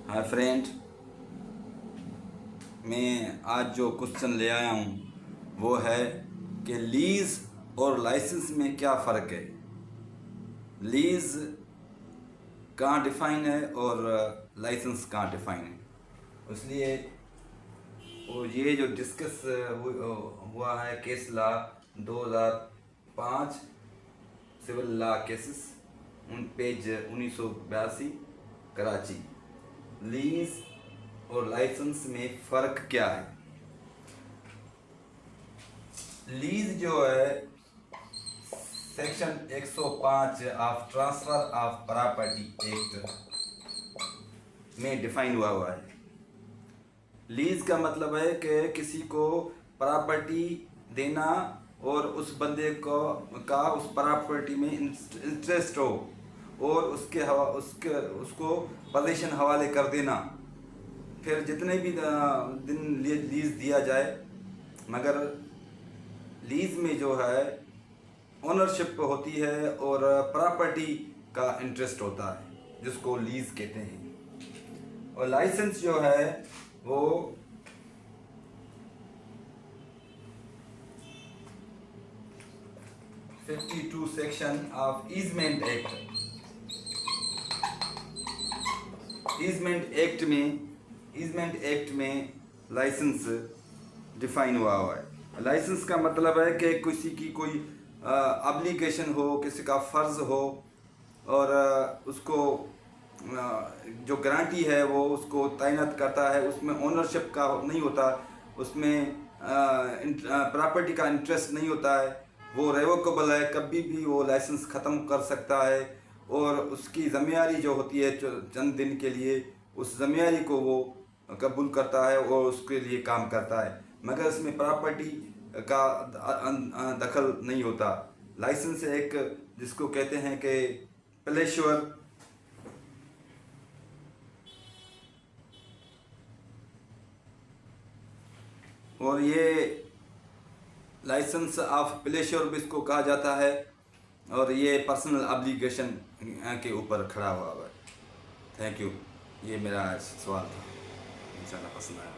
Hi friend, मैं आज जो क्वेश्चन ले आया हूँ वो है कि लीज़ और लाइसेंस में क्या फ़र्क है। लीज़ कहाँ डिफ़ाइन है और लाइसेंस कहाँ डिफ़ाइन है। इसलिए वो ये जो डिस्कस हुआ है case law 2005 civil law cases page 1982 Karachi. Lease और लाइसेंस में फ़र्क क्या है। लीज जो है section 105 of transfer of property act में डिफाइन हुआ है। लीज का मतलब है कि किसी को प्रॉपर्टी देना और उस बंदे को का उस प्रॉपर्टी में इंटरेस्ट हो और उसको पोजीशन हवाले कर देना। फिर जितने भी दिन लीज दिया जाए, मगर लीज में जो है ओनरशिप होती है और प्रॉपर्टी का इंटरेस्ट होता है जिसको लीज कहते हैं। और लाइसेंस जो है वो 52 section of easement act easement act में लाइसेंस डिफाइन हुआ है। लाइसेंस का मतलब है कि किसी की कोई ऑब्लिगेशन हो, किसी का फ़र्ज़ हो और उसको जो गारंटी है वो उसको तैनात करता है। उसमें ओनरशिप का नहीं होता, उसमें प्रॉपर्टी का इंटरेस्ट नहीं होता है। वो रेवोकेबल है, कभी भी वो लाइसेंस ख़त्म कर सकता है और उसकी ज़िम्मेदारी जो होती है चंद दिन के लिए, उस ज़िम्मेदारी को वो कबूल करता है और उसके लिए काम करता है, मगर इसमें प्रॉपर्टी का दखल नहीं होता। लाइसेंस एक जिसको कहते हैं कि प्लेश्योर और ये लाइसेंस ऑफ प्लेश्योर भी इसको कहा जाता है और ये पर्सनल ऑब्लिगेशन के ऊपर खड़ा हुआ है। Thank you. ये मेरा सवाल था, इंशाल्लाह पसंद आया।